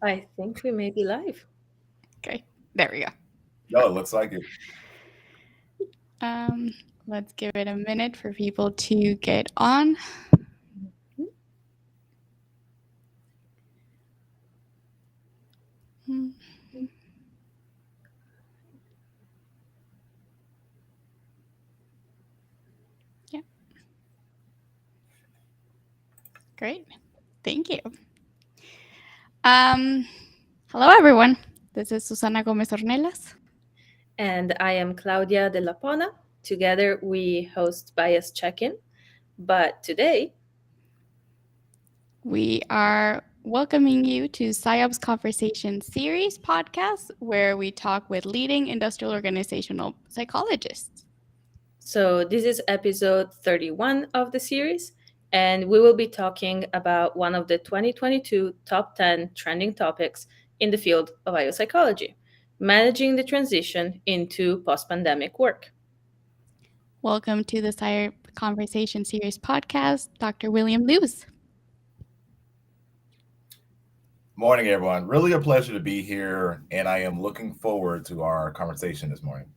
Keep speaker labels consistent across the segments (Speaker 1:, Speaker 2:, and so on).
Speaker 1: I think we may be live.
Speaker 2: Okay, there we go.
Speaker 3: No, it looks like it.
Speaker 2: Um, let's give it a minute for people to get on.
Speaker 1: Mhm.
Speaker 2: Hmm, Yeah, great. Thank you. Um, Hello, everyone. This is Susana Gomez Ornelas.
Speaker 1: And I am Claudia de la Pona. Together we host Bias Check-in. But today,
Speaker 2: We are welcoming you to SIOP's Conversation Series podcast, where we talk with leading industrial organizational psychologists.
Speaker 1: so this is episode 31 of the series, and we will be talking about one of the 2022 top 10 trending topics in the field of biopsychology, managing the transition into post-pandemic work.
Speaker 2: Welcome to the SIOP Conversation Series podcast, Dr. William Luse.
Speaker 3: Morning, everyone. Really a pleasure to be here, and I am looking forward to our conversation this morning.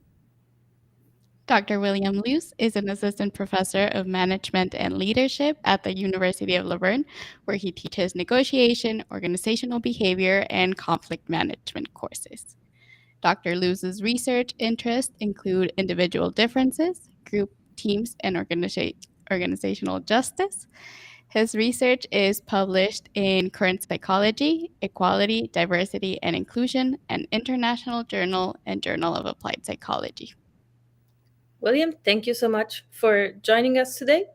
Speaker 2: Dr. William Luse is an assistant professor of management and leadership at the University of La Verne, where he teaches negotiation, organizational behavior, and conflict management courses. Dr. Luse's research interests include individual differences, group teams, and organizational justice. His research is published in Current Psychology, Equality, Diversity, and Inclusion, an international journal and Journal of Applied Psychology.
Speaker 1: William, thank you so much for joining us today.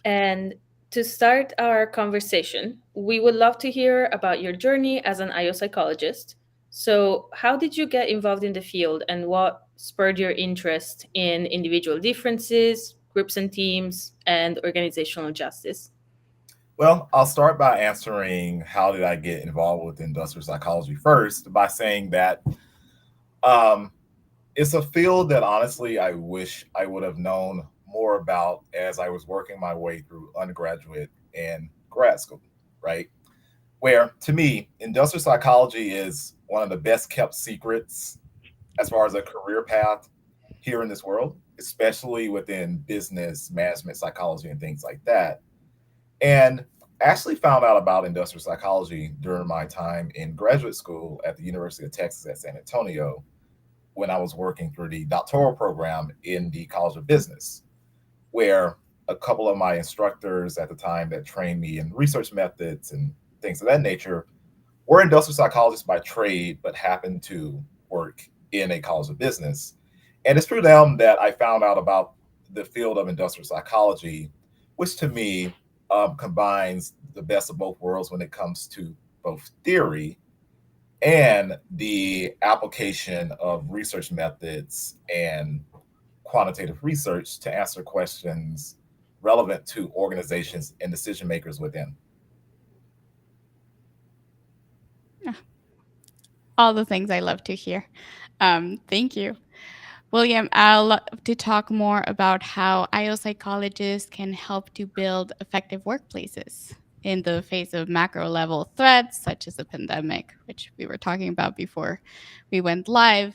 Speaker 1: And to start our conversation, we would love to hear about your journey as an IO psychologist. So, how did you get involved in the field and what spurred your interest in individual differences, groups and teams, and organizational justice?
Speaker 3: Well, I'll start by answering how did I get involved with industrial psychology first by saying that um, it's a field that honestly I wish I would have known more about as I was working my way through undergraduate and grad school, right? Where to me, industrial psychology is one of the best kept secrets as far as a career path here in this world, especially within business management psychology and things like that. And actually found out about industrial psychology during my time in graduate school at the University of Texas at San Antonio when I was working through the doctoral program in the College of Business, where a couple of my instructors at the time that trained me in research methods and things of that nature were industrial psychologists by trade, but happened to work in a college of business. And it's through them that I found out about the field of industrial psychology, which to me combines the best of both worlds when it comes to both theory and the application of research methods and quantitative research to answer questions relevant to organizations and decision makers within.
Speaker 2: Ah, all the things I love to hear. Thank you. William, I'd love to talk more about how IO psychologists can help to build effective workplaces in the face of macro level threats such as the pandemic, which we were talking about before we went live.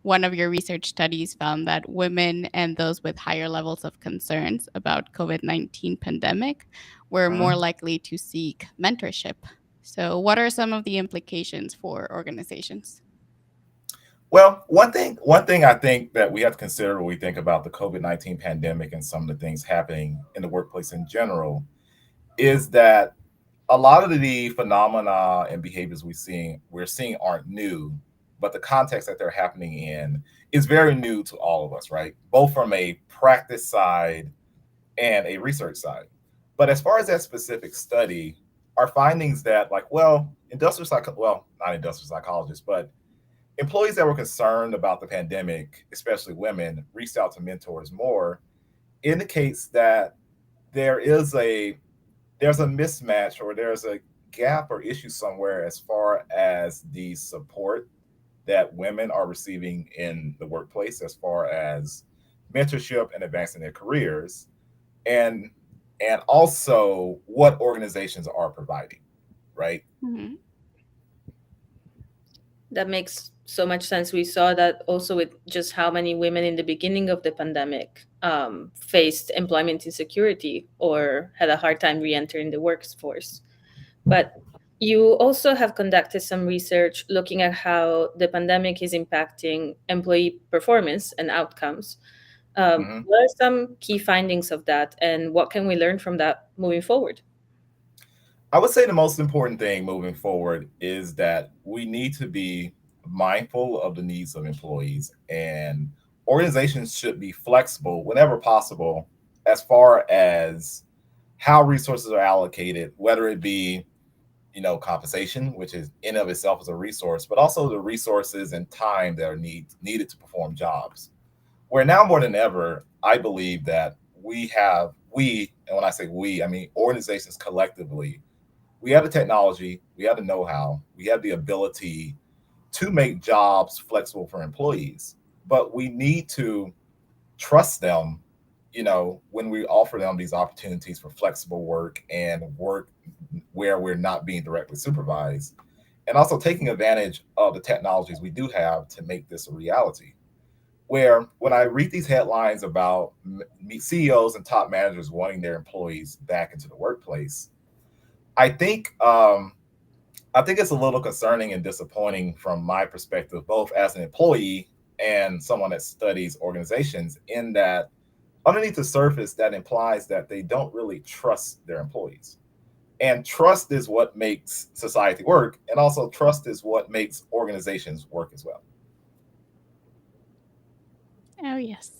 Speaker 2: One of your research studies found that women and those with higher levels of concerns about COVID-19 pandemic were more
Speaker 3: Mhm.
Speaker 2: likely to seek mentorship. So, what are some of the implications for organizations?
Speaker 3: Well, one thing I think that we have to consider when we think about the COVID-19 pandemic and some of the things happening in the workplace in general is that a lot of the phenomena and behaviors we're seeing aren't new, but the context that they're happening in is very new to all of us, right? Both from a practice side and a research side. But as far as that specific study, our findings that not industrial psychologists, but employees that were concerned about the pandemic, especially women, reached out to mentors more, indicates that there is a there's a mismatch or there's a gap or issue somewhere as far as the support that women are receiving in the workplace as far as mentorship and advancing their careers and and also what organizations are providing. right?
Speaker 2: Mhm.
Speaker 1: That makes so much sense. We saw that also with just how many women in the beginning of the pandemic faced employment insecurity or had a hard time re-entering the workforce. But you also have conducted some research looking at how the pandemic is impacting employee performance and outcomes.
Speaker 3: Mhm.
Speaker 1: What are some key findings of that, and what can we learn from that moving forward?
Speaker 3: I would say the most important thing moving forward is that we need to be mindful of the needs of employees, and organizations should be flexible whenever possible as far as how resources are allocated, whether it be, compensation, which is in of itself is a resource, but also the resources and time that are needed to perform jobs. Where now more than ever, I believe that and when I say we, I mean organizations collectively, we have the technology, we have the know-how, we have the ability to make jobs flexible for employees, but we need to trust them, when we offer them these opportunities for flexible work and work where we're not being directly supervised, and also taking advantage of the technologies we do have to make this a reality. Where when I read these headlines about CEOs and top managers wanting their employees back into the workplace, I think um, I think it's a little concerning and disappointing from my perspective, both as an employee and someone that studies organizations, in that underneath the surface, that implies that they don't really trust their employees. And trust is what makes society work. And also, trust is what makes organizations work as well.
Speaker 2: Oh, yes.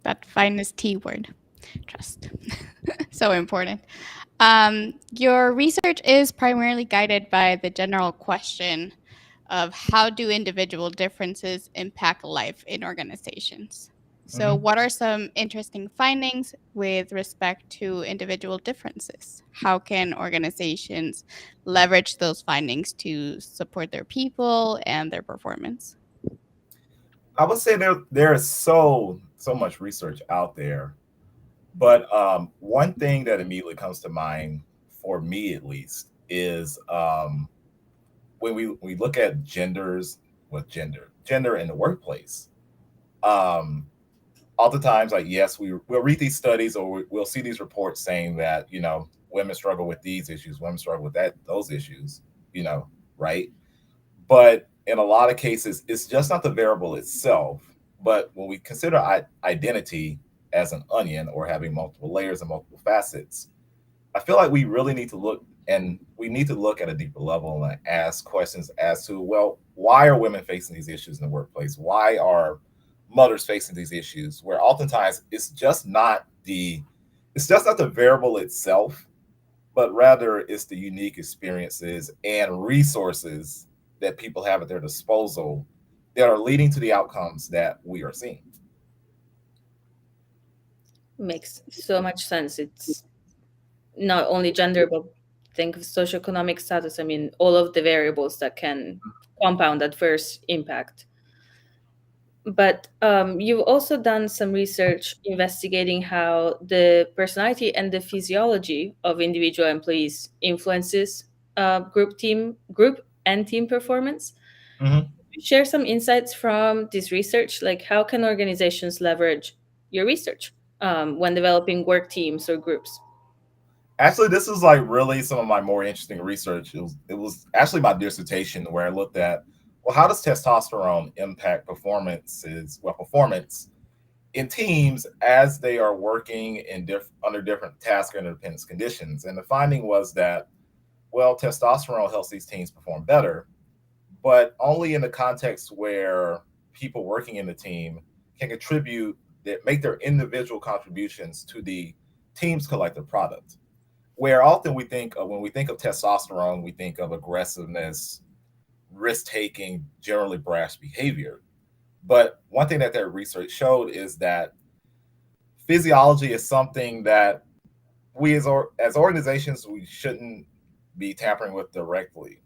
Speaker 2: That finest T word, trust. So important. Your research is primarily guided by the general question of how do individual differences impact life in organizations? So,
Speaker 3: Mhm.
Speaker 2: what are some interesting findings with respect to individual differences? How can organizations leverage those findings to support their people and their performance?
Speaker 3: I would say there is so much research out there, but one thing that immediately comes to mind for me, at least, is when we look at gender in the workplace. Um, Oftentimes, like, yes, we'll read these studies, or we'll see these reports saying that women struggle with these issues, women struggle with those issues, you know, right? But in a lot of cases, it's just not the variable itself. But when we consider identity as an onion, or having multiple layers and multiple facets, I feel like we really need to look at a deeper level and ask questions as to, well, why are women facing these issues in the workplace? Why are mothers facing these issues? Where oftentimes it's just not the variable itself, but rather it's the unique experiences and resources that people have at their disposal that are leading to the outcomes that we are seeing.
Speaker 1: Makes so much sense. It's not only gender, but think of socioeconomic status. I mean, all of the variables that can compound adverse impact. But you've also done some research investigating how the personality and the physiology of individual employees influences group and team performance.
Speaker 3: Mhm.
Speaker 1: Share some insights from this research, like how can organizations leverage your research when developing work teams or groups?
Speaker 3: Actually, this is like really some of my more interesting research. It was actually my dissertation, where I looked at, well, how does testosterone impact performance in teams as they are working under different task and independence conditions. And the finding was that, well, testosterone helps these teams perform better, but only in the context where people working in the team can contribute, that make their individual contributions to the team's collective product. Where often when we think of testosterone, we think of aggressiveness, risk taking, generally brash behavior. But one thing that their research showed is that physiology is something that as organizations, we shouldn't be tampering with directly,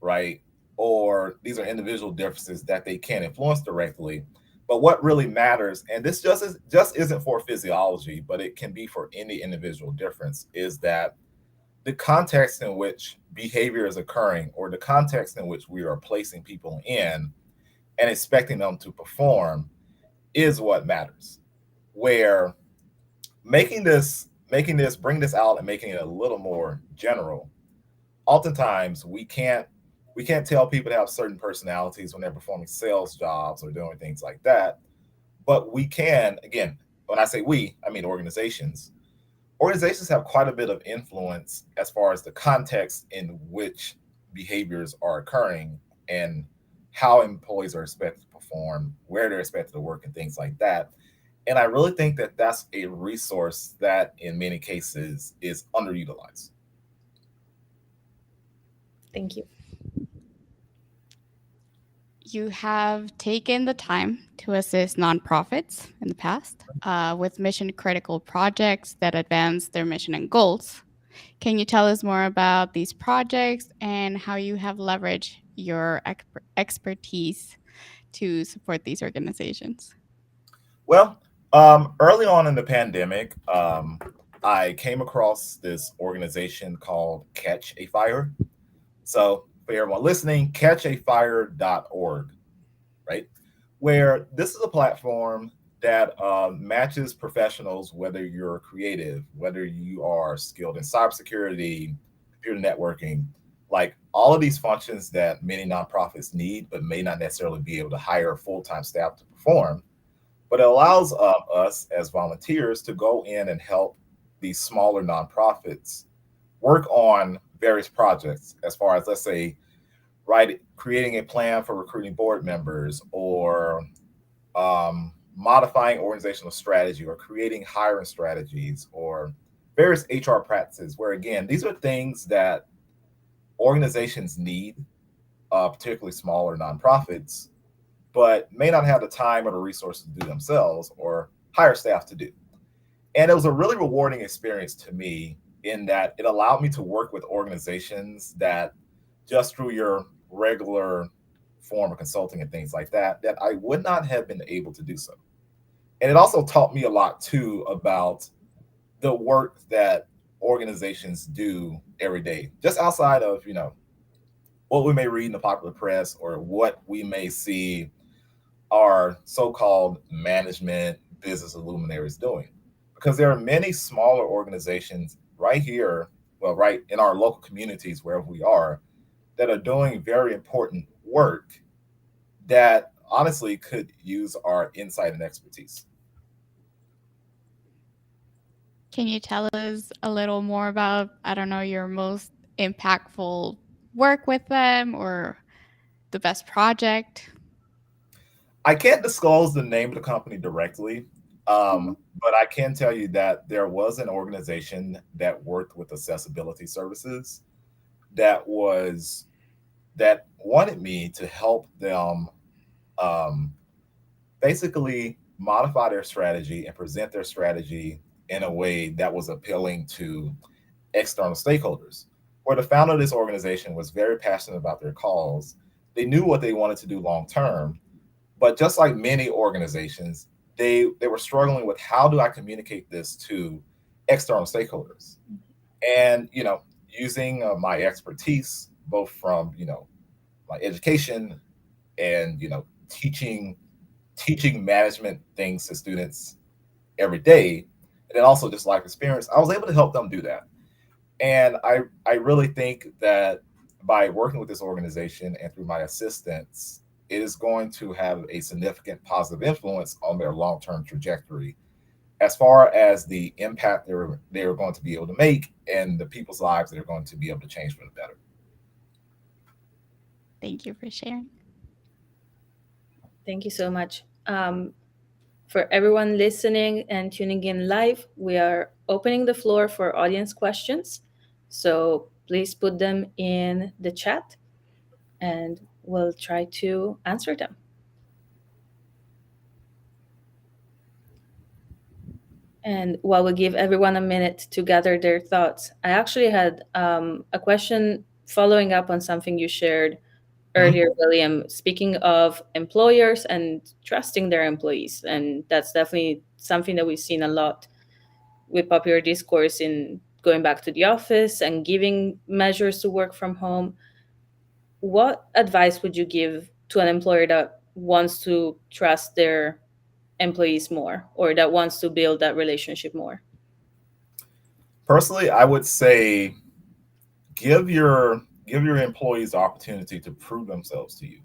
Speaker 3: right? Or these are individual differences that they can't influence directly. But what really matters, and this just isn't for physiology, but it can be for any individual difference, is that the context in which behavior is occurring or the context in which we are placing people in and expecting them to perform is what matters. Where bring this out and making it a little more general. Oftentimes we can't tell people to have certain personalities when they're performing sales jobs or doing things like that. But we can, again, when I say we, I mean organizations. Organizations have quite a bit of influence as far as the context in which behaviors are occurring and how employees are expected to perform, where they're expected to work, and things like that. And I really think that that's a resource that in many cases is underutilized.
Speaker 1: Thank you.
Speaker 2: You have taken the time to assist nonprofits in the past with mission critical projects that advance their mission and goals. Can you tell us more about these projects and how you have leveraged your expertise to support these organizations?
Speaker 3: Well, early on in the pandemic, I came across this organization called Catch a Fire. So, for everyone listening, catchafire.org, right? Where this is a platform that matches professionals, whether you're creative, whether you are skilled in cybersecurity, computer networking, like all of these functions that many nonprofits need, but may not necessarily be able to hire full time staff to perform. But it allows us as volunteers to go in and help these smaller nonprofits work on various projects as far as, let's say, creating a plan for recruiting board members or modifying organizational strategy or creating hiring strategies or various HR practices where, again, these are things that organizations need, particularly smaller nonprofits, but may not have the time or the resources to do themselves or hire staff to do. And it was a really rewarding experience to me in that it allowed me to work with organizations that just through your regular form of consulting and things like that, that I would not have been able to do so. And it also taught me a lot too about the work that organizations do every day, just outside of, what we may read in the popular press or what we may see our so-called management business luminaries doing. Because there are many smaller organizations right here, well, right in our local communities, wherever we are, that are doing very important work that honestly could use our insight and expertise.
Speaker 2: Can you tell us a little more about, I don't know, your most impactful work with them or the best project?
Speaker 3: I can't disclose the name of the company directly, but I can tell you that there was an organization that worked with accessibility services that was that wanted me to help them um, basically modify their strategy and present their strategy in a way that was appealing to external stakeholders. Where the founder of this organization was very passionate about their cause, they knew what they wanted to do long term, but just like many organizations, they were struggling with how do I communicate this to external stakeholders, and using my expertise both from my education and teaching management things to students every day, and then also just life experience, I was able to help them do that. And I really think that by working with this organization and through my assistance, it is going to have a significant positive influence on their long-term trajectory as far as the impact they're going to be able to make and the people's lives they're going to be able to change for the better.
Speaker 2: Thank you for sharing.
Speaker 1: Thank you so much. For everyone listening and tuning in live, we are opening the floor for audience questions. So please put them in the chat and we'll try to answer them. And while we give everyone a minute to gather their thoughts, I actually had a question following up on something you shared earlier, William, speaking of employers and trusting their employees. And that's definitely something that we've seen a lot with popular discourse in going back to the office and giving measures to work from home. What advice would you give to an employer that wants to trust their employees more, or that wants to build that relationship more?
Speaker 3: Personally, I would say give your employees the opportunity to prove themselves to you.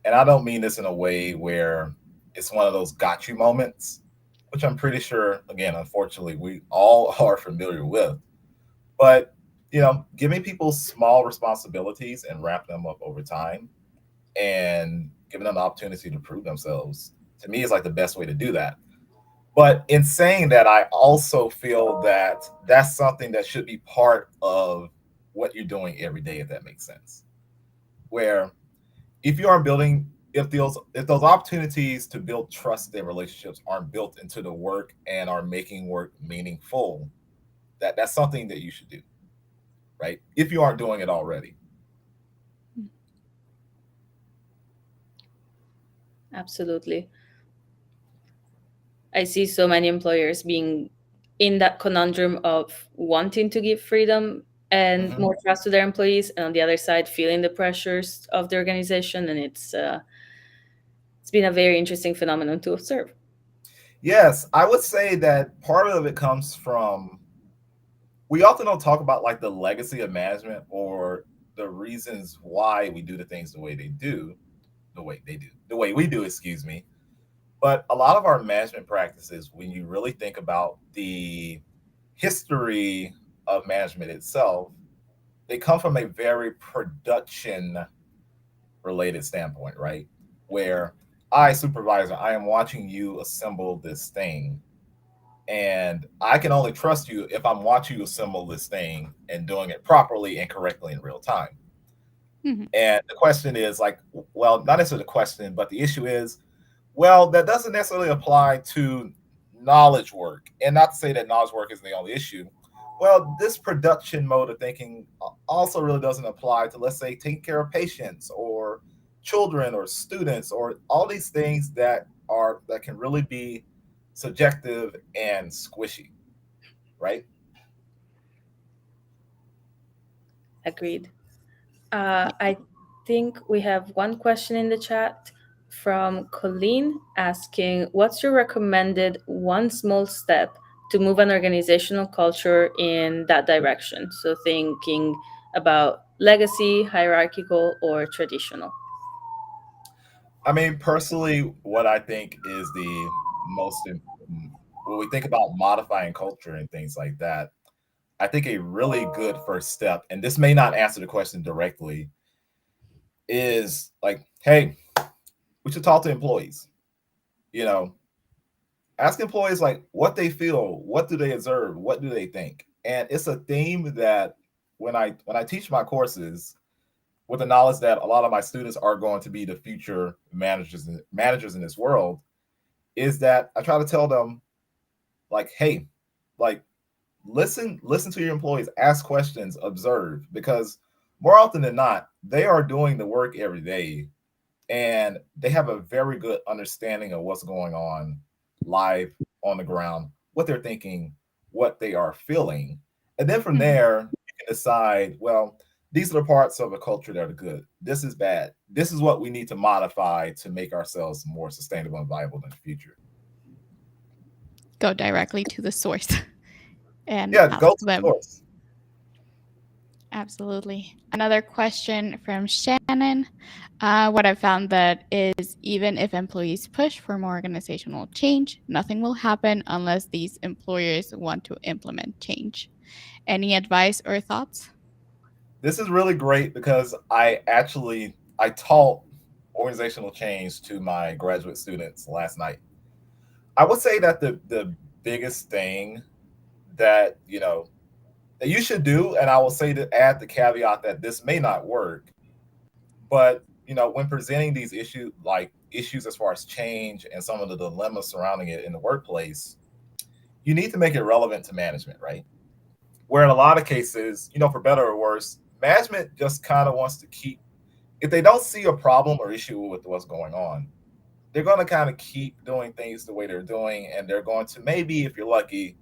Speaker 3: And I don't mean this in a way where it's one of those got you moments, which I'm pretty sure, again, unfortunately, we all are familiar with. But, giving people small responsibilities and wrap them up over time and giving them the opportunity to prove themselves, to me, is like the best way to do that. But in saying that, I also feel that that's something that should be part of what you're doing every day, if that makes sense. Where if you aren't building, if those opportunities to build trust and relationships aren't built into the work and are making work meaningful, that's something that you should do, right? If you aren't doing it already.
Speaker 1: Absolutely. I see so many employers being in that conundrum of wanting to give freedom and
Speaker 3: Mhm.
Speaker 1: more trust to their employees, and on the other side, feeling the pressures of the organization. And it's been a very interesting phenomenon to observe.
Speaker 3: Yes, I would say that part of it comes from, we often don't talk about like the legacy of management or the reasons why we do the things the way we do, excuse me. But a lot of our management practices, when you really think about the history of management itself, they come from a very production related standpoint, right? Where I, supervisor, I am watching you assemble this thing. And I can only trust you if I'm watching you assemble this thing and doing it properly and correctly in real time.
Speaker 2: Mhm.
Speaker 3: And the question is like, well, not necessarily the question, but the issue is, well, that doesn't necessarily apply to knowledge work. And not to say that knowledge work is the only issue. Well, this production mode of thinking also really doesn't apply to, let's say, taking care of patients or children or students or all these things that can really be subjective and squishy, right?
Speaker 1: Agreed.
Speaker 2: Yeah.
Speaker 1: I think we have one question in the chat from Colleen asking, what's your recommended one small step to move an organizational culture in that direction? So thinking about legacy, hierarchical, or traditional.
Speaker 3: I mean, personally, what I think is the most important, when we think about modifying culture and things like that, I think a really good first step, and this may not answer the question directly, is like, hey, we should talk to employees. You know, ask employees like what they feel, what do they observe, what do they think, and it's a theme that when I teach my courses, with the knowledge that a lot of my students are going to be the future managers in this world, is that I try to tell them like, hey, like listen to your employees, ask questions, observe, because more often than not, they are doing the work every day and they have a very good understanding of what's going on live on the ground, what they're thinking, what they are feeling. And then from
Speaker 2: Mhm.
Speaker 3: there, you can decide, well, these are the parts of a culture that are good. This is bad. This is what we need to modify to make ourselves more sustainable and viable in the future.
Speaker 2: Go directly to the source and
Speaker 3: Yeah, go
Speaker 2: ask
Speaker 3: to the
Speaker 2: them.
Speaker 3: source.
Speaker 2: Absolutely. Another question from Shannon. What I found that is even if employees push for more organizational change, nothing will happen unless these employers want to implement change. Any advice or thoughts?
Speaker 3: This is really great because I taught organizational change to my graduate students last night. I would say that the biggest thing that that you should do, and I will say to add the caveat that this may not work, but when presenting these issues as far as change and some of the dilemmas surrounding it in the workplace, you need to make it relevant to management, right? Where in a lot of cases, for better or worse, management just kind of wants to keep, if they don't see a problem or issue with what's going on, they're going to kind of keep doing things the way they're doing, and they're going to maybe, if you're lucky,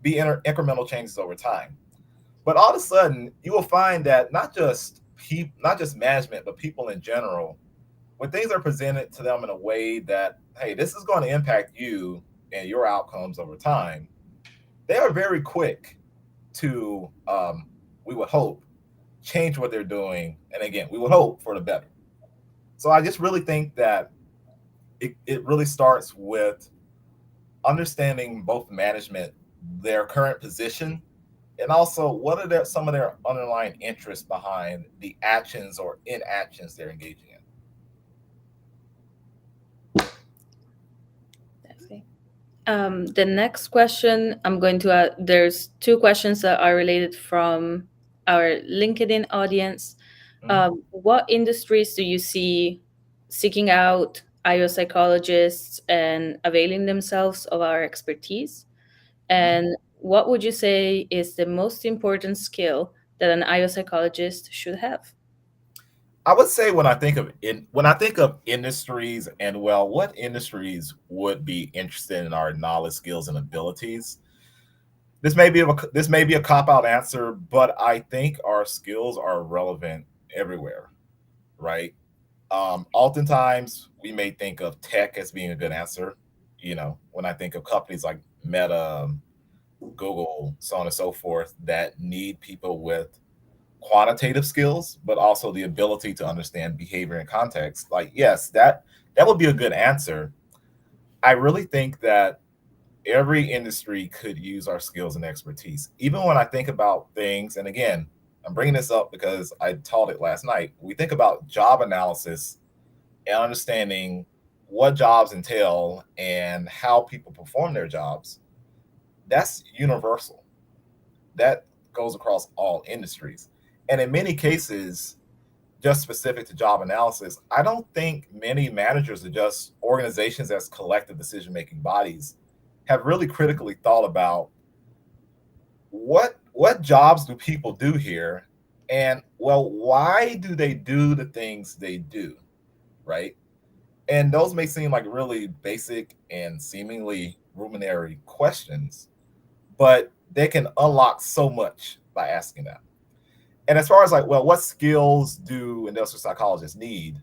Speaker 3: be incremental changes over time. But all of a sudden, you will find that not just management, but people in general, when things are presented to them in a way that, hey, this is going to impact you and your outcomes over time, they are very quick to, we would hope, change what they're doing. And again, we would hope for the better. So I just really think that it really starts with understanding both management, their current position, and also what are some of their underlying interests behind the actions or inactions they're engaging in.
Speaker 1: The next question I'm going to add, there's two questions that are related from our LinkedIn audience. What industries do you see seeking out IO psychologists and availing themselves of our expertise? And what would you say is the most important skill that an IO psychologist should have?
Speaker 3: I would say when I think of industries and, well, what industries would be interested in our knowledge, skills, and abilities? This may be a cop out answer, but I think our skills are relevant everywhere, right? Oftentimes we may think of tech as being a good answer. When I think of companies like Meta, Google, so on and so forth, that need people with quantitative skills, but also the ability to understand behavior and context. Like, yes, that would be a good answer. I really think that every industry could use our skills and expertise. Even when I think about things, and again, I'm bringing this up because I taught it last night. We think about job analysis and understanding what jobs entail and how people perform their jobs. That's universal. That goes across all industries. And in many cases, just specific to job analysis, I don't think many managers or just organizations as collective decision-making bodies have really critically thought about what jobs do people do here, and, well, why do they do the things they do, right? And those may seem like really basic and seemingly rudimentary questions, but they can unlock so much by asking them. And as far as like, well, what skills do industrial psychologists need?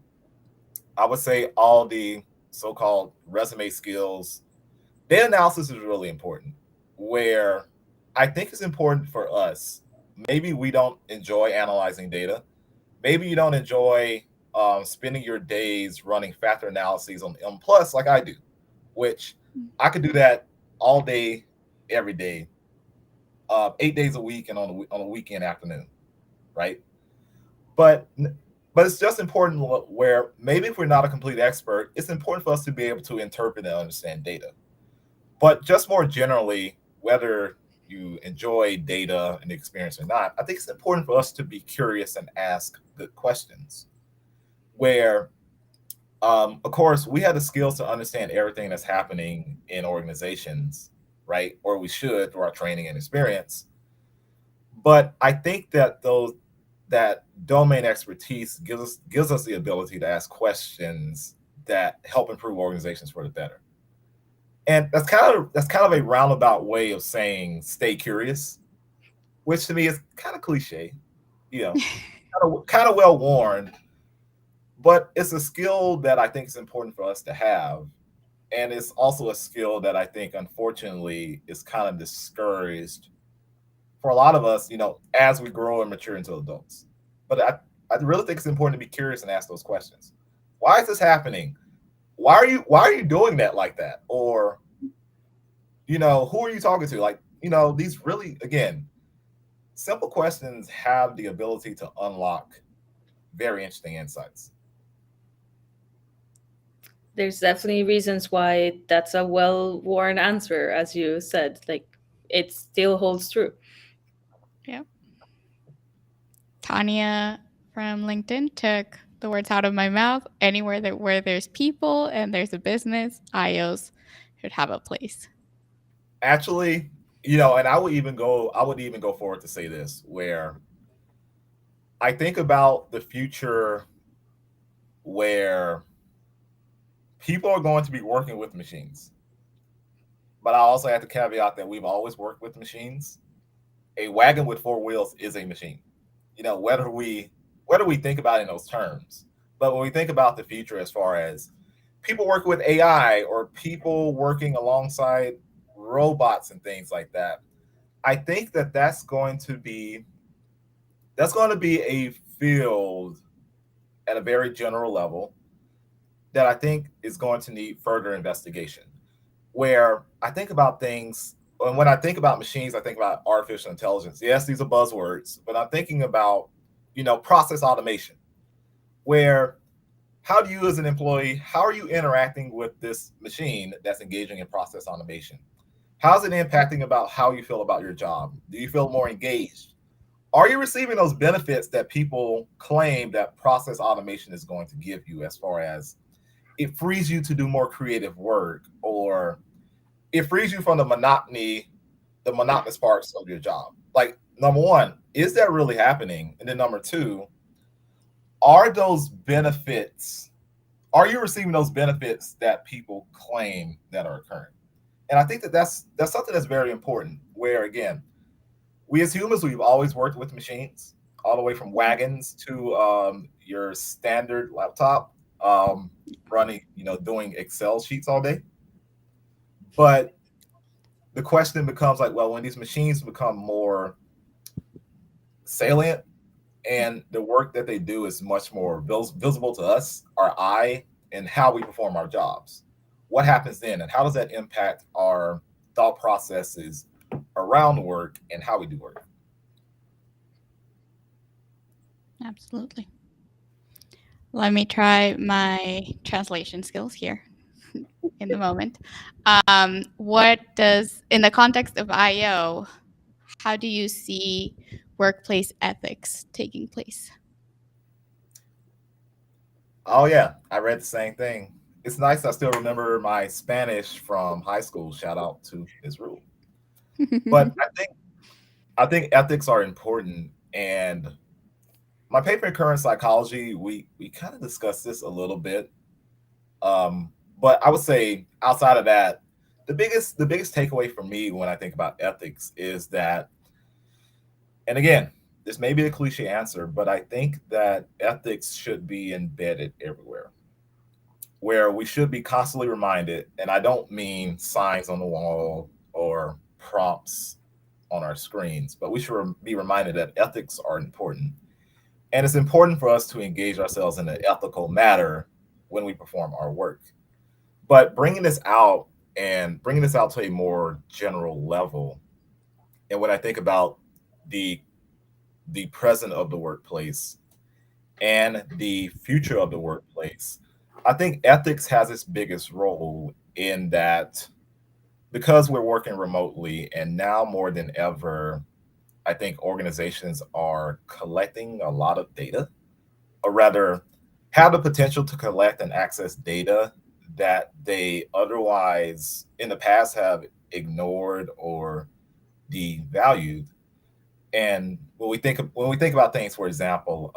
Speaker 3: I would say all the so-called resume skills. Data analysis is really important, where I think it's important for us. Maybe we don't enjoy analyzing data. Maybe you don't enjoy spending your days running factor analyses on M plus like I do, which I could do that all day, every day, 8 days a week, and on a weekend afternoon, right? But it's just important where maybe if we're not a complete expert, it's important for us to be able to interpret and understand data. But just more generally, whether you enjoy data and experience or not, I think it's important for us to be curious and ask good questions. Where, of course, we have the skills to understand everything that's happening in organizations, right? Or we should through our training and experience. But I think that that domain expertise gives us the ability to ask questions that help improve organizations for the better. And that's kind of a roundabout way of saying stay curious, which to me is kind of cliche, kind of well worn, but it's a skill that I think is important for us to have. And it's also a skill that I think, unfortunately, is kind of discouraged for a lot of us, as we grow and mature into adults. But I really think it's important to be curious and ask those questions. Why is this happening? Why are you doing that like that? Or, who are you talking to? Like, these really, again, simple questions have the ability to unlock very interesting insights.
Speaker 1: There's definitely reasons why that's a well-worn answer, as you said. Like, it still holds true.
Speaker 2: Yeah. Tanya from LinkedIn took the words out of my mouth. Anywhere where there's people and there's a business, IOs should have a place.
Speaker 3: Actually, and I would even go forward to say this, where I think about the future where people are going to be working with machines. but I also have to caveat that we've always worked with machines. A wagon with four wheels is a machine. Whether we think about it in those terms, but when we think about the future, as far as people working with AI or people working alongside robots and things like that, I think that that's going to be a field at a very general level that I think is going to need further investigation. Where I think about things, and when I think about machines, I think about artificial intelligence. Yes, these are buzzwords, but I'm thinking about, process automation, where how do you as an employee, how are you interacting with this machine that's engaging in process automation? How's it impacting about how you feel about your job? Do you feel more engaged? Are you receiving those benefits that people claim that process automation is going to give you, as far as it frees you to do more creative work, or it frees you from the monotonous parts of your job? Like, number one, is that really happening? And then number two, are those benefits, are you receiving those benefits that people claim that are occurring? And I think that that's something that's very important, where again, we as humans, we've always worked with machines, all the way from wagons to your standard laptop, running, doing Excel sheets all day. But the question becomes like, well, when these machines become more salient and the work that they do is much more visible to us, our eye, and how we perform our jobs, what happens then? And how does that impact our thought processes around work and how we do work?
Speaker 2: Absolutely. Let me try my translation skills here in the moment. What does, in the context of IO, how do you see workplace ethics taking place?
Speaker 3: Oh yeah, I read the same thing. It's nice. I still remember my Spanish from high school. Shout out to this rule. But I think ethics are important. And my paper in current psychology, we kind of discussed this a little bit. But I would say outside of that, the biggest takeaway for me when I think about ethics is that, and again, this may be a cliche answer, but I think that ethics should be embedded everywhere, where we should be constantly reminded, and I don't mean signs on the wall or prompts on our screens, but we should be reminded that ethics are important. And it's important for us to engage ourselves in an ethical manner when we perform our work. But bringing this out to a more general level, and when I think about the the present of the workplace and the future of the workplace, I think ethics has its biggest role in that, because we're working remotely and now more than ever, I think organizations are collecting a lot of data, or rather, have the potential to collect and access data that they otherwise in the past have ignored or devalued. And when we think about things, for example,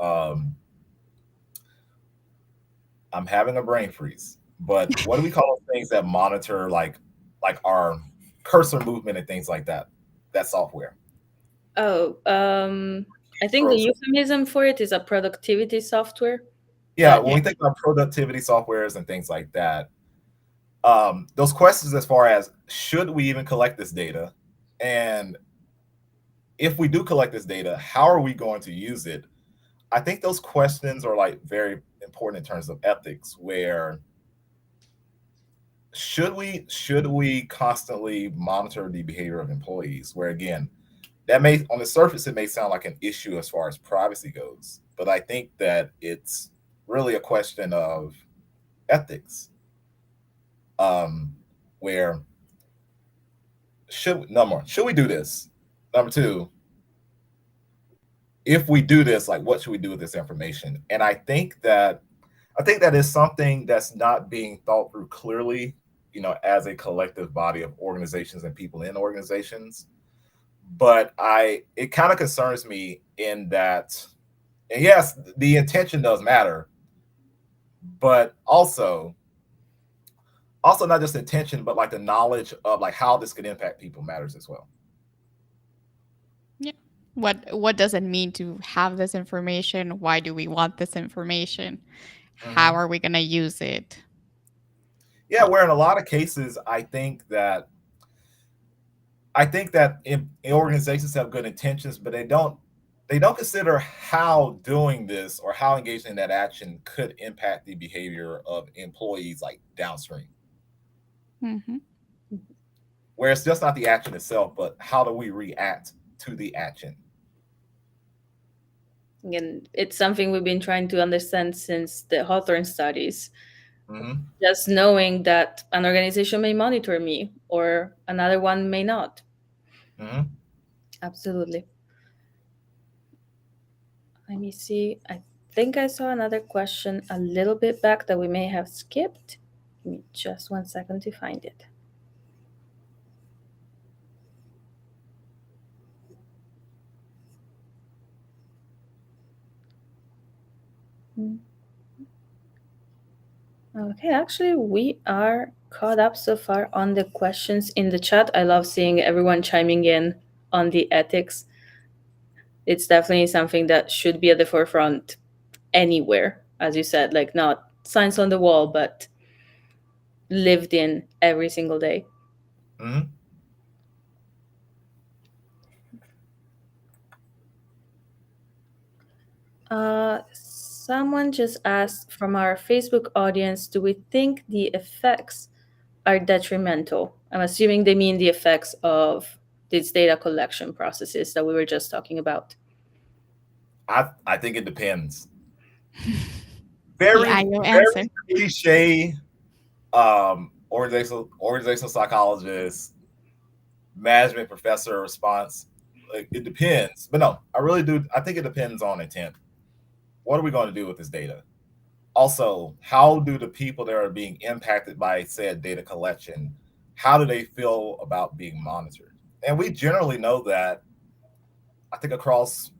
Speaker 3: I'm having a brain freeze. But what do we call those things that monitor like our cursor movement and things like that? That software.
Speaker 1: Oh, I think the
Speaker 3: Scroll.
Speaker 1: euphemism for it is a productivity software.
Speaker 3: Yeah,
Speaker 1: But
Speaker 3: when we think about productivity softwares and things like that, those questions as far as should we even collect this data, and if we do collect this data, how are we going to use it? I think those questions are like very important in terms of ethics, where should we constantly monitor the behavior of employees, where again, that may, on the surface, it may sound like an issue as far as privacy goes, but I think that it's really a question of ethics, where number one, should we do this? Number two, if we do this, like what should we do with this information? And I think that is something that's not being thought through clearly, as a collective body of organizations and people in organizations. But it kind of concerns me in that, and yes, the intention does matter, but also also not just intention, but like the knowledge of like how this could impact people matters as well.
Speaker 2: Yeah. What does it mean to have this information? Why do we want this information? How are we going to use it?
Speaker 3: Yeah, where in a lot of cases, I think that in organizations have good intentions, but they don't consider how doing this or how engaging in that action could impact the behavior of employees like downstream.
Speaker 2: Mm-hmm.
Speaker 3: Where it's just not the action itself, but how do we react to the action?
Speaker 1: And it's something we've been trying to understand since the Hawthorne studies. Just knowing that an organization may monitor me or another one may not. Absolutely. Let me see. I think I saw another question a little bit back that we may have skipped. Give me just 1 second to find it. Okay, actually, we are caught up so far on the questions in the chat. I love seeing everyone chiming in on the ethics. It's definitely something that should be at the forefront anywhere, as you said, like not signs on the wall, but lived in every single day. Someone just asked from our Facebook audience, do we think the effects are detrimental? I'm assuming they mean the effects of these data collection processes that we were just talking about.
Speaker 3: I think it depends. Very cliche organizational psychologist, management professor response. Like, it depends. But no, I really do. I think it depends on intent. What are we going to do with this data? Also, how do the people that are being impacted by said data collection, how do they feel about being monitored? And we generally know that, I think across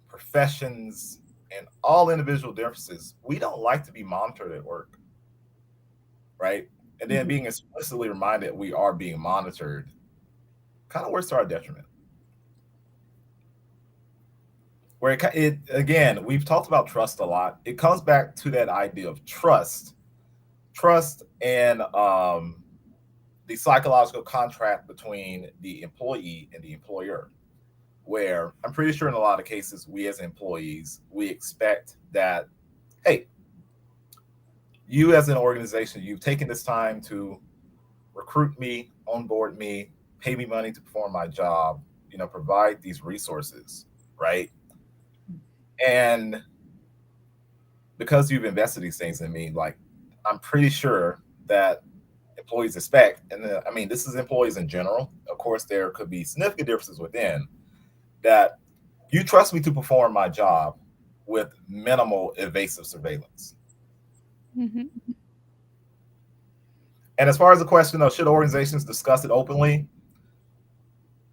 Speaker 3: professions and all individual differences, we don't like to be monitored at work, right? And then being explicitly reminded we are being monitored kind of works to our detriment. Where it again, we've talked about trust a lot. It comes back to that idea of trust and the psychological contract between the employee and the employer, where I'm pretty sure in a lot of cases, we as employees, we expect that, hey, you as an organization, you've taken this time to recruit me, onboard me, pay me money to perform my job, provide these resources, right? And because you've invested these things in me, like, I'm pretty sure that employees expect, and I mean, this is employees in general. Of course, there could be significant differences within that. You trust me to perform my job with minimal evasive surveillance. And as far as the question of should organizations discuss it openly,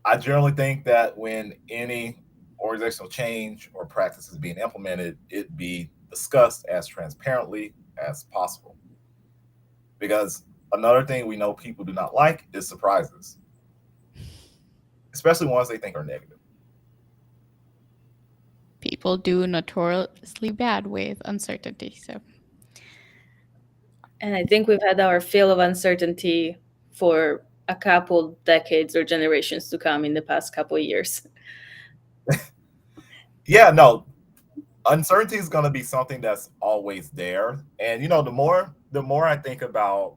Speaker 3: I generally think that when any organizational change or practice is being implemented, it be discussed as transparently as possible. Because another thing we know people do not like is surprises, especially ones they think are negative.
Speaker 2: People do notoriously bad with uncertainty.
Speaker 1: And I think we've had our fill of uncertainty for a couple decades or generations to come in the past couple of years.
Speaker 3: Yeah, no, uncertainty is going to be something that's always there. And, the more I think about,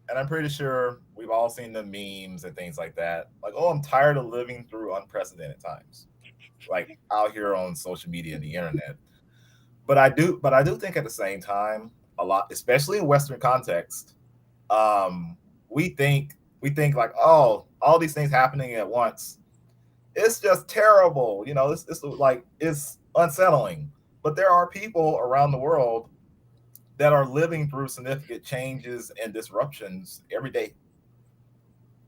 Speaker 3: and I'm pretty sure we've all seen the memes and things like that. Like, oh, I'm tired of living through unprecedented times, like out here on social media and the internet. But I do think at the same time, a lot, especially in Western context, we think like, oh, all these things happening at once, it's just terrible. It's like, it's unsettling. But there are people around the world that are living through significant changes and disruptions every day,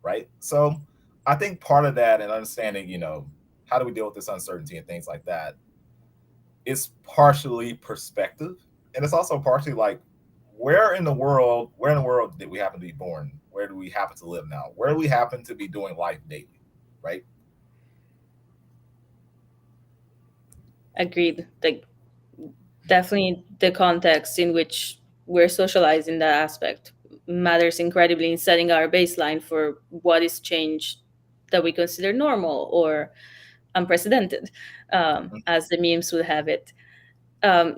Speaker 3: right? So I think part of that and understanding, how do we deal with this uncertainty and things like that, is partially perspective. And it's also partially like, where in the world did we happen to be born? Where do we happen to live now? Where do we happen to be doing life daily, right?
Speaker 1: Agreed. Like, definitely the context in which we're socialized in that aspect matters incredibly in setting our baseline for what is change that we consider normal or unprecedented, as the memes would have it.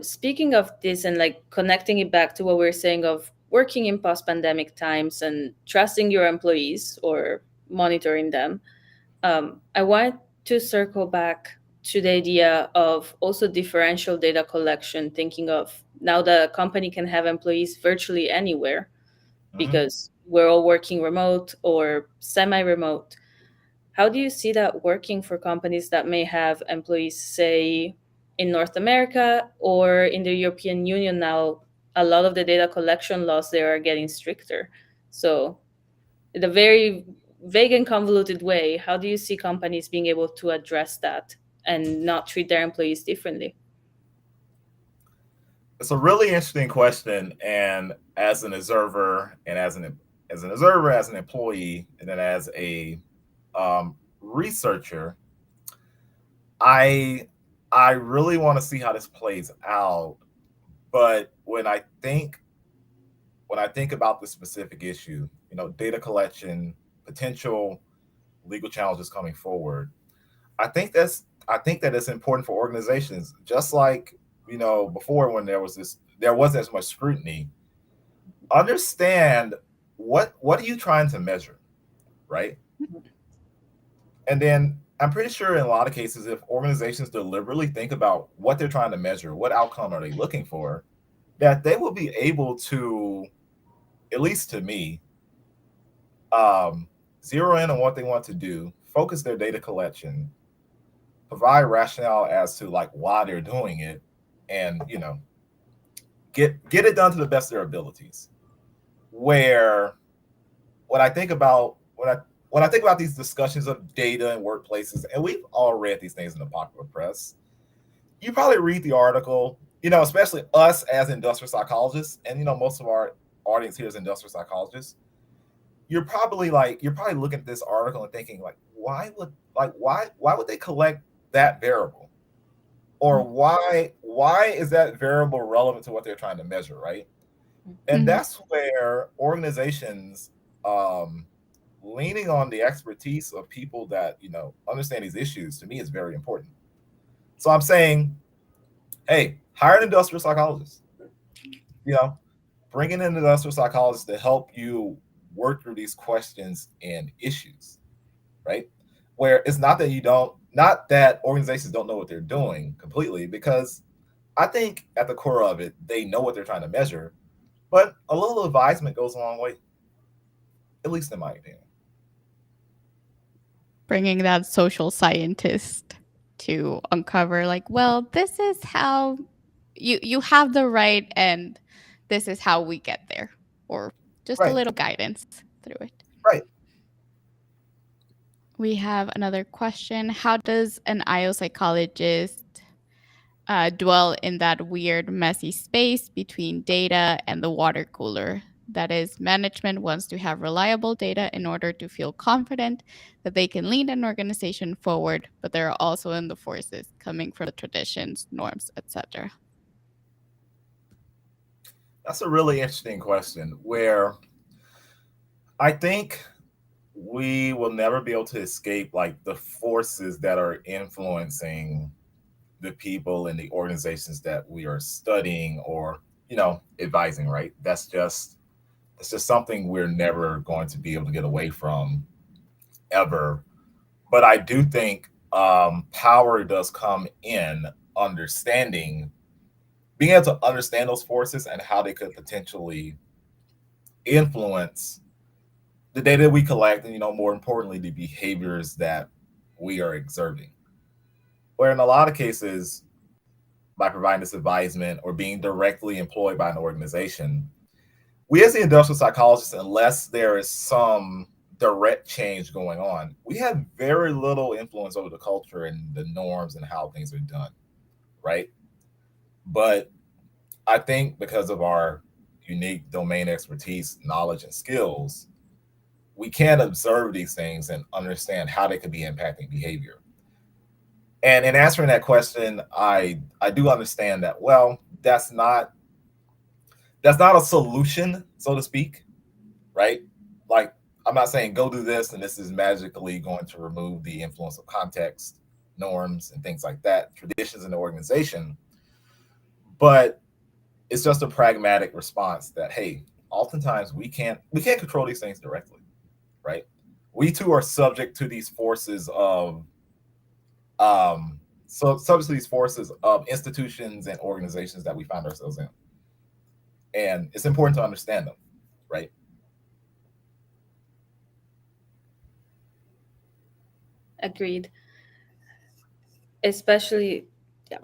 Speaker 1: Speaking of this and like connecting it back to what we are saying of working in post-pandemic times and trusting your employees or monitoring them, I want to circle back to the idea of also differential data collection, thinking of now the company can have employees virtually anywhere
Speaker 3: Mm-hmm.
Speaker 1: because we're all working remote or semi-remote. How do you see that working for companies that may have employees, say, in North America or in the European Union now? A lot of the data collection laws there are getting stricter. So, in a very vague and convoluted way, how do you see companies being able to address that and not treat their employees differently?
Speaker 3: It's a really interesting question, and as an observer, and as an employee, and then as a researcher, I I really want to see how this plays out. But when I think about the specific issue, data collection, potential legal challenges coming forward, I think that it's important for organizations, just like before when there wasn't as much scrutiny. Understand what are you trying to measure, right? And then I'm pretty sure in a lot of cases, if organizations deliberately think about what they're trying to measure, what outcome are they looking for, that they will be able to, at least to me, um, zero in on what they want to do, focus their data collection, provide rationale as to like why they're doing it, and get it done to the best of their abilities. Where when I think about when I think about these discussions of data in workplaces, and we've all read these things in the popular press, you probably read the article, especially us as industrial psychologists, and most of our audience here is industrial psychologists. You're probably looking at this article and thinking like, why would they collect that variable, or why is that variable relevant to what they're trying to measure, right? And
Speaker 2: Mhm.
Speaker 3: that's where organizations, um, leaning on the expertise of people that understand these issues, to me is very important. So I'm saying, hey, hire an industrial psychologist. You know, bring in an industrial psychologist to help you work through these questions and issues, right? Where it's not that organizations don't know what they're doing completely, because I think at the core of it, they know what they're trying to measure, but a little advisement goes a long way, at least in my opinion.
Speaker 2: Bringing that social scientist to uncover, like, well, this is how you have the right, and this is how we get there, or just a
Speaker 3: Right,
Speaker 2: little guidance through it.
Speaker 3: right.
Speaker 2: We have another question. How does an IO psychologist dwell in that weird, messy space between data and the water cooler? That is, management wants to have reliable data in order to feel confident that they can lead an organization forward, but there are also in the forces coming from the traditions, norms, etc.
Speaker 3: That's a really interesting question where I think we will never be able to escape like the forces that are influencing the people and the organizations that we are studying or advising, right? That's just something we're never going to be able to get away from ever. But I do think power does come in understanding, being able to understand those forces and how they could potentially influence the data we collect, and more importantly the behaviors that we are observing. Where in a lot of cases, by providing this advisement or being directly employed by an organization, we as the industrial psychologists, unless there is some direct change going on, we have very little influence over the culture and the norms and how things are done, right? But I think because of our unique domain expertise, knowledge, and skills, we can observe these things and understand how they could be impacting behavior. And in answering that question, I do understand that, well, that's not a solution, so to speak, right? Like, I'm not saying go do this and this is magically going to remove the influence of context, norms, and things like that, traditions in the organization. But it's just a pragmatic response that, hey, oftentimes we can't control these things directly, right? We too are subject to these forces of subject to these forces of institutions and organizations that we find ourselves in. And it's important to understand them, right?
Speaker 1: Agreed. Especially, yeah,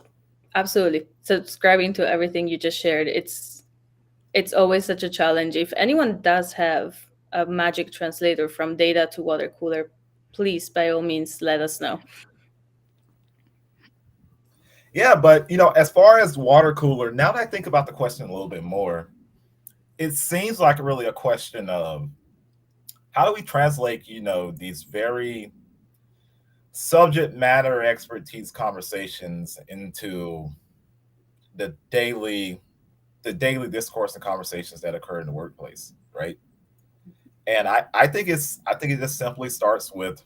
Speaker 1: absolutely. Subscribing to everything you just shared, it's always such a challenge. If anyone does have a magic translator from data to water cooler, please by all means let us know.
Speaker 3: Yeah, but as far as water cooler, now that I think about the question a little bit more, it seems like really a question of how do we translate, these very subject matter expertise conversations into the daily the daily discourse and conversations that occur in the workplace, right? And I think it just simply starts with,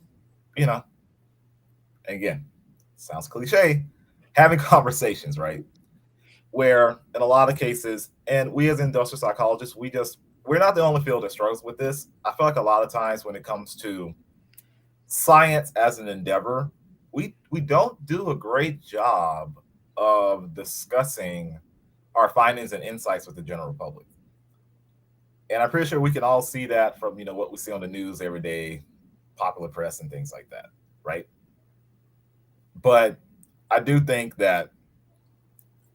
Speaker 3: you know, again, sounds cliche, having conversations, right? Where in a lot of cases, and we as industrial psychologists, we're not the only field that struggles with this. I feel like a lot of times when it comes to science as an endeavor, we don't do a great job of discussing our findings and insights with the general public. And I'm pretty sure we can all see that from what we see on the news every day, popular press and things like that, right? But I do think that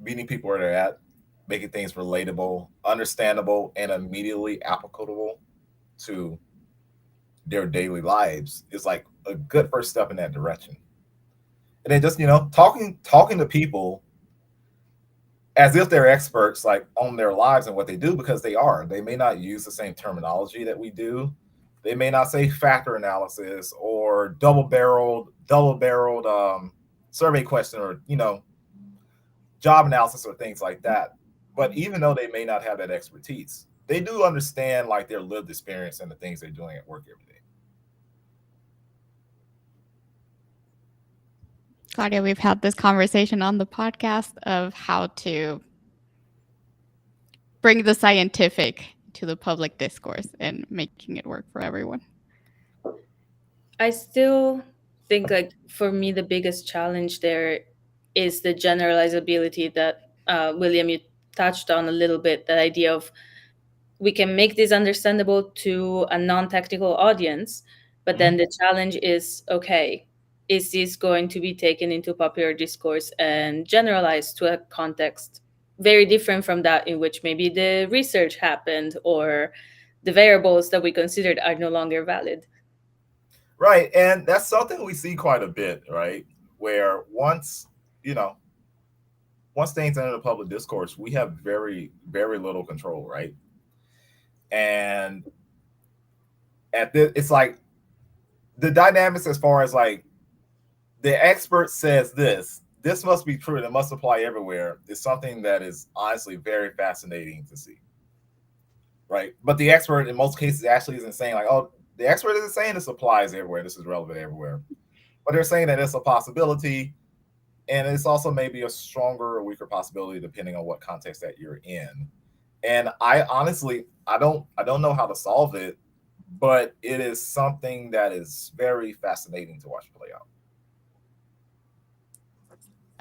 Speaker 3: meeting people where they're at, making things relatable, understandable, and immediately applicable to their daily lives is like a good first step in that direction. And then just talking to people as if they're experts like on their lives and what they do, because they are. They may not use the same terminology that we do. They may not say factor analysis or double barreled survey question, or job analysis or things like that. But even though they may not have that expertise, they do understand like their lived experience and the things they're doing at work every day.
Speaker 2: Claudia, we've had this conversation on the podcast of how to bring the scientific to the public discourse and making it work for everyone.
Speaker 1: I still think, like, for me, the biggest challenge there is the generalizability that William, you touched on a little bit, that idea of we can make this understandable to a non-technical audience, but then the challenge is, okay, is this going to be taken into popular discourse and generalized to a context very different from that in which maybe the research happened, or the variables that we considered are no longer valid?
Speaker 3: Right. And that's something we see quite a bit, right? Where once things enter the public discourse, we have very, very little control, right? And it's like the dynamics as far as like the expert says this must be true and it must apply everywhere is something that is honestly very fascinating to see, right? But the expert in most cases actually isn't saying like, oh, the expert isn't saying this applies everywhere, this is relevant everywhere, but they're saying that it's a possibility, and it's also maybe a stronger or weaker possibility depending on what context that you're in. And I honestly, I don't know how to solve it, but it is something that is very fascinating to watch play out.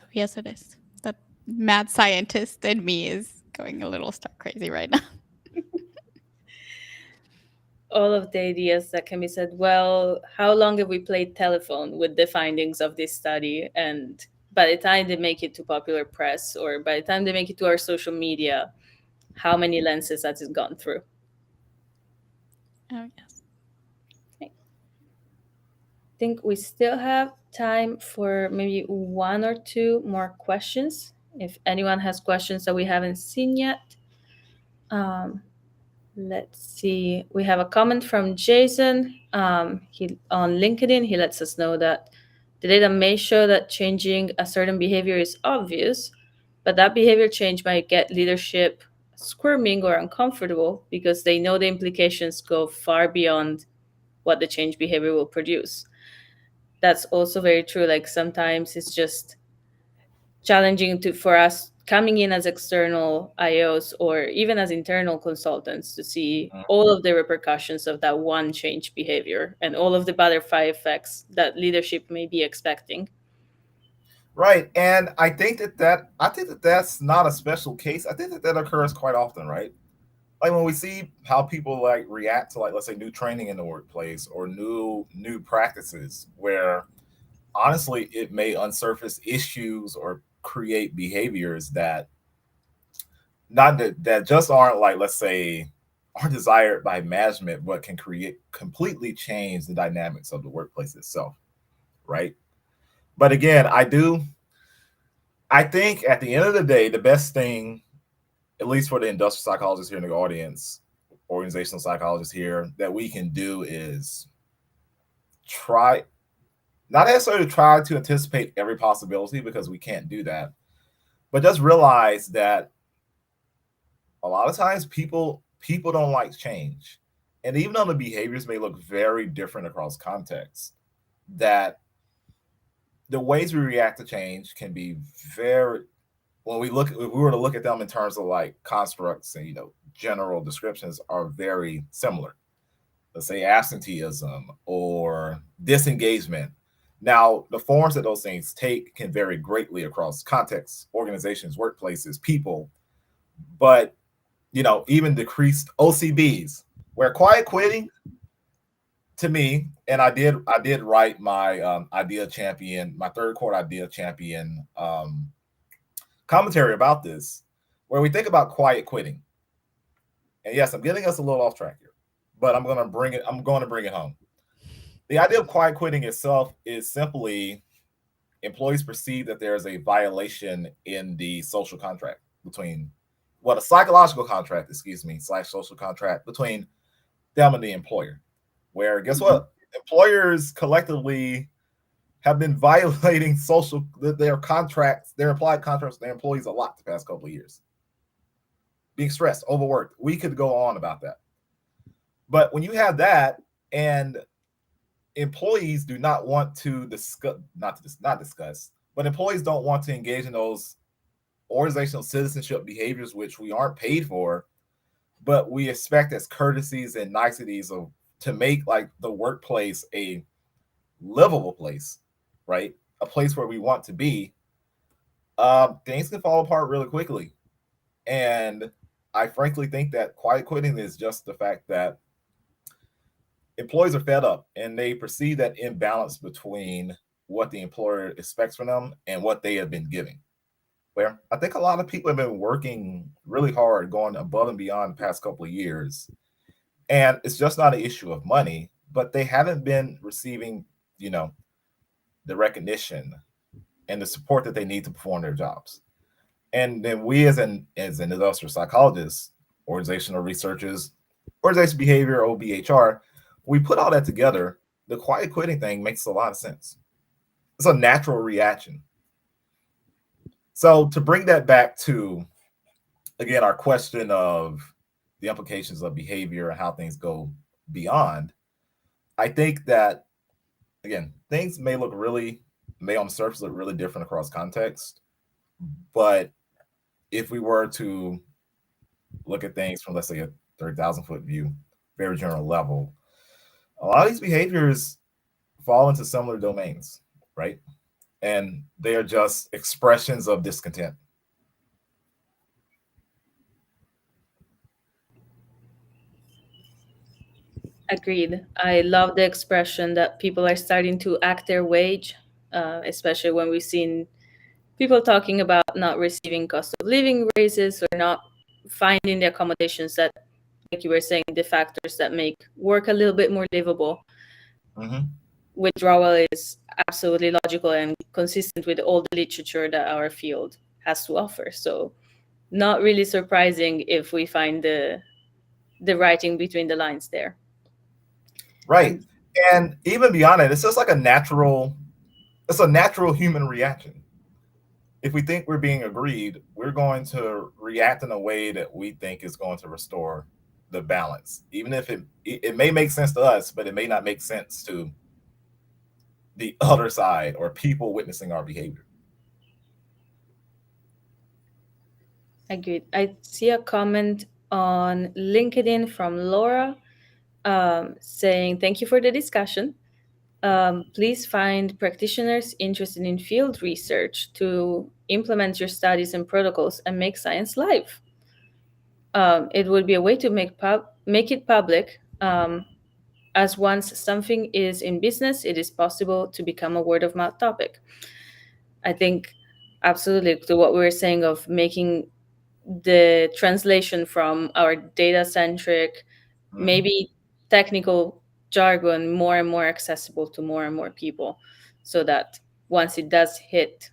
Speaker 2: Oh, yes, it is. That mad scientist in me is going a little stark crazy right now.
Speaker 1: All of the ideas that can be said, well, how long have we played telephone with the findings of this study? And by the time they make it to popular press, or by the time they make it to our social media, how many lenses has it gone through?
Speaker 2: Oh, yes.
Speaker 1: Okay. I think we still have time for maybe one or two more questions. If anyone has questions that we haven't seen yet. Um, let's see. We have a comment from Jason. He on LinkedIn. He lets us know that the data may show that changing a certain behavior is obvious, but that behavior change might get leadership squirming or uncomfortable because they know the implications go far beyond what the change behavior will produce. That's also very true. Like sometimes it's just challenging to for us coming in as external IOs or even as internal consultants to see all of the repercussions of that one change behavior and all of the butterfly effects that leadership may be expecting.
Speaker 3: Right. And I think that that's not a special case. I think that that occurs quite often, right? Like when we see how people like react to like let's say new training in the workplace or new practices where honestly it may unsurface issues or create behaviors that not that just aren't like let's say aren't desired by management but can create completely change the dynamics of the workplace itself, right? But again, I think at the end of the day the best thing, at least for the industrial psychologists here in the audience, organizational psychologists here, that we can do is try, not necessarily try to anticipate every possibility because we can't do that, but just realize that a lot of times people don't like change. And even though the behaviors may look very different across contexts, that the ways we react to change can be very, when we look, if we were to look at them in terms of like constructs and general descriptions are very similar. Let's say absenteeism or disengagement. Now, the forms that those things take can vary greatly across contexts, organizations, workplaces, people, but even decreased OCBs, where quiet quitting to me, and I did write my idea champion, my third quarter idea champion commentary about this, where we think about quiet quitting. And yes, I'm getting us a little off track here, but I'm going to bring it. I'm going to bring it home. The idea of quiet quitting itself is simply employees perceive that there is a violation in the social contract between what a psychological contract, excuse me, slash social contract between them and the employer. Where guess what? Employers collectively have been violating their contracts, their implied contracts with their employees a lot the past couple of years. Being stressed, overworked. We could go on about that. But when you have that and employees do not want to discuss, not discuss, but employees don't want to engage in those organizational citizenship behaviors, which we aren't paid for, but we expect as courtesies and niceties to make like the workplace a livable place, right? A place where we want to be. Things can fall apart really quickly. And I frankly think that quiet quitting is just the fact that employees are fed up and they perceive that imbalance between what the employer expects from them and what they have been giving. Where I think a lot of people have been working really hard, going above and beyond the past couple of years. And it's just not an issue of money, but they haven't been receiving, the recognition and the support that they need to perform their jobs. And then we as an industrial psychologists, organizational researchers, organizational behavior, OBHR, we put all that together. The quiet quitting thing makes a lot of sense. It's a natural reaction. So to bring that back to, again, our question of the implications of behavior and how things go beyond, I think that, again, things may on the surface look really different across context. But if we were to look at things from, let's say, a 30,000-foot view, very general level, a lot of these behaviors fall into similar domains, right? And they are just expressions of discontent.
Speaker 1: Agreed. I love the expression that people are starting to act their wage, especially when we've seen people talking about not receiving cost of living raises or not finding the accommodations that, like you were saying, the factors that make work a little bit more livable.
Speaker 3: Mm-hmm.
Speaker 1: Withdrawal is absolutely logical and consistent with all the literature that our field has to offer. So not really surprising if we find the writing between the lines there.
Speaker 3: Right.
Speaker 1: And
Speaker 3: And even beyond it, it's just like it's a natural human reaction. If we think we're being agreed, we're going to react in a way that we think is going to restore the balance, even if it may make sense to us, but it may not make sense to the other side or people witnessing our behavior.
Speaker 1: agreed. I see a comment on LinkedIn from Laura, saying, "Thank you for the discussion. Please find practitioners interested in field research to implement your studies and protocols and make science live. It would be a way to make it public, as once something is in business, it is possible to become a word of mouth topic." I think absolutely to what we were saying of making the translation from our data centric,
Speaker 3: Mhm.
Speaker 1: maybe technical jargon more and more accessible to more and more people, so that once it does hit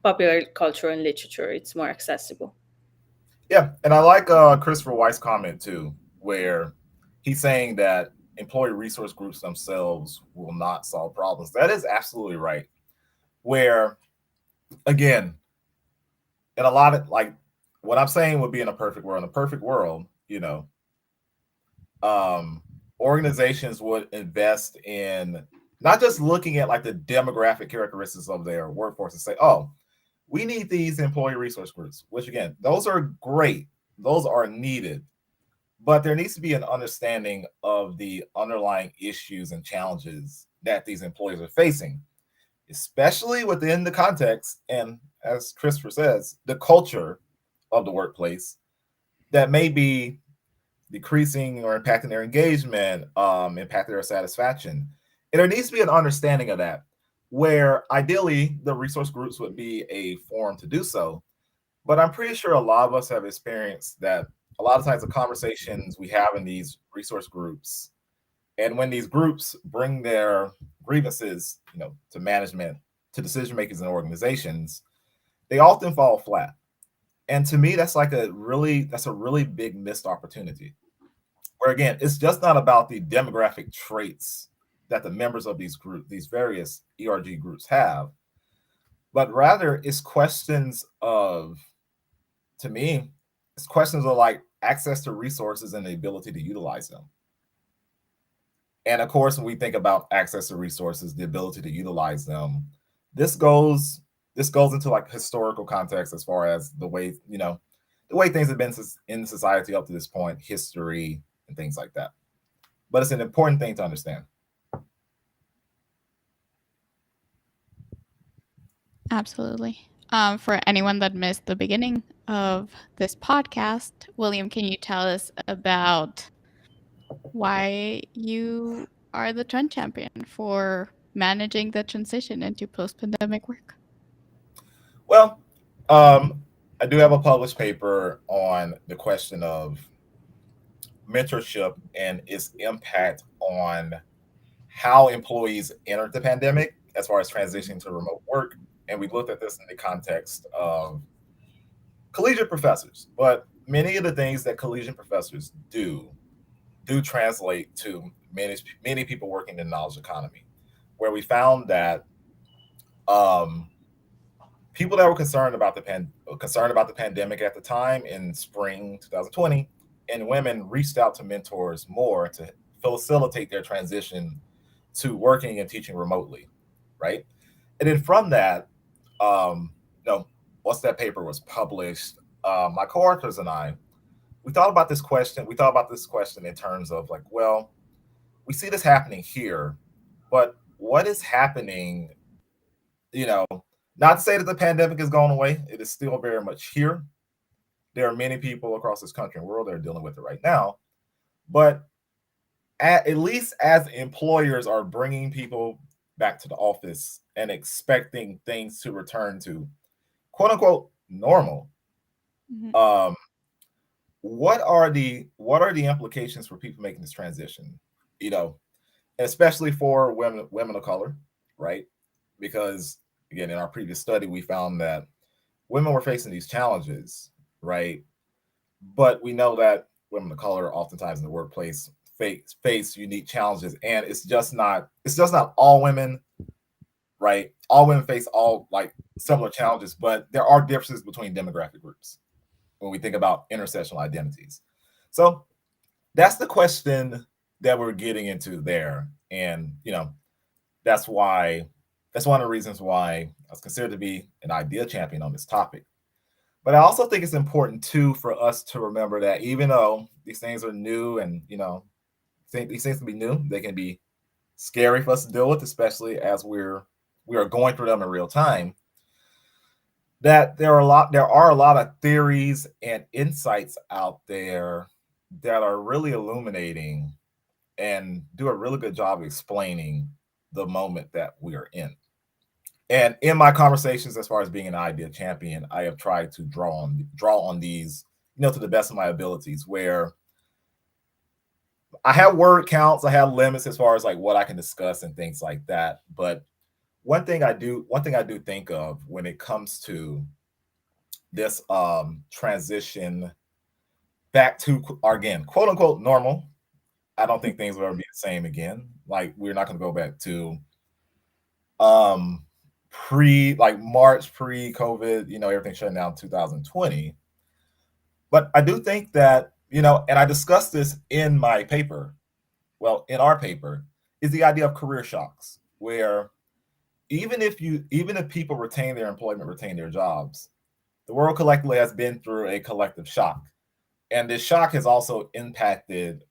Speaker 1: popular culture and literature, it's more accessible.
Speaker 3: Yeah, and I like Christopher White's comment too, where he's saying that employee resource groups themselves will not solve problems. That is absolutely right. Where again, in a lot of like what I'm saying would be in a perfect world. In a perfect world, um, organizations would invest in not just looking at like the demographic characteristics of their workforce and say, oh, we need these employee resource groups, which again, those are great, those are needed, but there needs to be an understanding of the underlying issues and challenges that these employees are facing, especially within the context and, as Christopher says, the culture of the workplace that may be decreasing or impacting their engagement, impacting their satisfaction. And there needs to be an understanding of that, where ideally the resource groups would be a forum to do so. But I'm pretty sure a lot of us have experienced that a lot of times the conversations we have in these resource groups, and when these groups bring their grievances, to management, to decision makers and organizations, they often fall flat. And to me, that's a really big missed opportunity. Where again, it's just not about the demographic traits that the members of these various ERG groups have, but rather it's questions of, to me, it's questions of like access to resources and the ability to utilize them. And of course, when we think about access to resources, the ability to utilize them, this goes this goes into like historical context as far as the way things have been in society up to this point, history and things like that. But it's an important thing to understand.
Speaker 2: Absolutely. For anyone that missed the beginning of this podcast, William, can you tell us about why you are the trend champion for managing the transition into post-pandemic work?
Speaker 3: Well, I do have a published paper on the question of mentorship and its impact on how employees entered the pandemic as far as transitioning to remote work. And we looked at this in the context of collegiate professors, but many of the things that collegiate professors do translate to many people working in the knowledge economy, where we found that um, people that were concerned about the pandemic at the time in spring 2020, and women reached out to mentors more to facilitate their transition to working and teaching remotely, right? And then from that, um, once that paper was published, my coworkers and I, we thought about this question. We thought about this question in terms of like, well, we see this happening here, but what is happening? You know, not to say that the pandemic is going away; it is still very much here. There are many people across this country and world that are dealing with it right now. But at least as employers are bringing people back to the office and expecting things to return to quote unquote normal,
Speaker 2: Mhm.
Speaker 3: um, what are the implications for people making this transition? You know, especially for women of color, right? Because again, in our previous study, we found that women were facing these challenges, right? But we know that women of color oftentimes in the workplace face unique challenges, and it's just not all women, right? All women face all like similar challenges, but there are differences between demographic groups when we think about intersectional identities. So that's the question that we're getting into there, and that's why that's one of the reasons why I was considered to be an idea champion on this topic. But I also think it's important too for us to remember that even though these things are new and these things can be new, they can be scary for us to deal with, especially as we are going through them in real time. That there are a lot of theories and insights out there that are really illuminating and do a really good job of explaining the moment that we are in. And in my conversations, as far as being an idea champion, I have tried to draw on these, to the best of my abilities. Where I have word counts, I have limits as far as like what I can discuss and things like that. But one thing I do think of when it comes to this transition back to again, quote unquote normal. I don't think things will ever be the same again. Like we're not going to go back to um March pre-COVID, everything shutting down in 2020. But I do think that, and I discussed this in my paper, well, in our paper, is the idea of career shocks, where even if people retain their employment, retain their jobs, the world collectively has been through a collective shock. And this shock has also impacted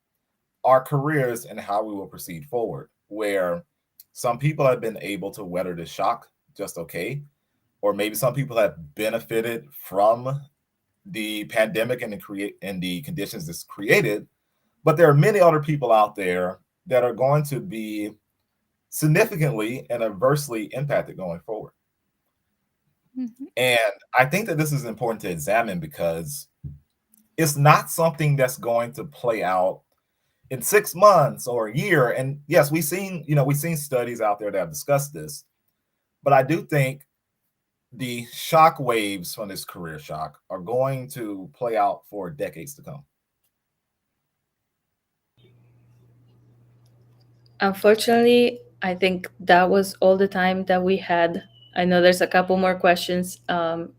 Speaker 3: our careers and how we will proceed forward, where some people have been able to weather the shock just okay, or maybe some people have benefited from the pandemic and the conditions it's created, but there are many other people out there that are going to be significantly and adversely impacted going forward.
Speaker 2: Mhm.
Speaker 3: And I think that this is important to examine because it's not something that's going to play out in 6 months or a year. And yes, we've seen studies out there that have discussed this, but I do think the shock waves from this career shock are going to play out for decades to come.
Speaker 1: Unfortunately, I think that was all the time that we had. I know there's a couple more questions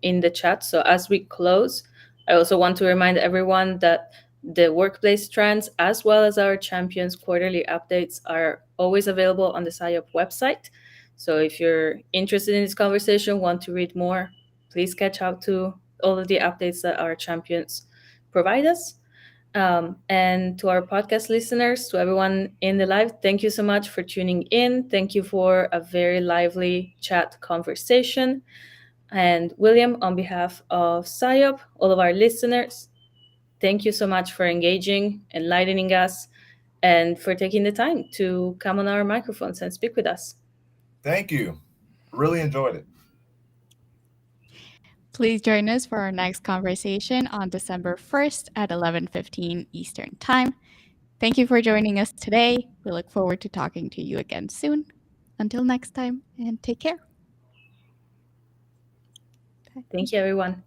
Speaker 1: in the chat. So as we close, I also want to remind everyone that the workplace trends, as well as our champions quarterly updates, are always available on the SIOP website. So if you're interested in this conversation, want to read more, please catch up to all of the updates that our champions provide us. And to our podcast listeners, to everyone in the live, thank you so much for tuning in. Thank you for a very lively chat conversation. And William, on behalf of SIOP, all of our listeners, thank you so much for engaging, enlightening us, and for taking the time to come on our microphones and speak with us.
Speaker 3: Thank you. Really enjoyed it.
Speaker 2: Please join us for our next conversation on December 1st at 11:15 Eastern Time. Thank you for joining us today. We look forward to talking to you again soon. Until next time, and take care.
Speaker 1: Thank you, everyone.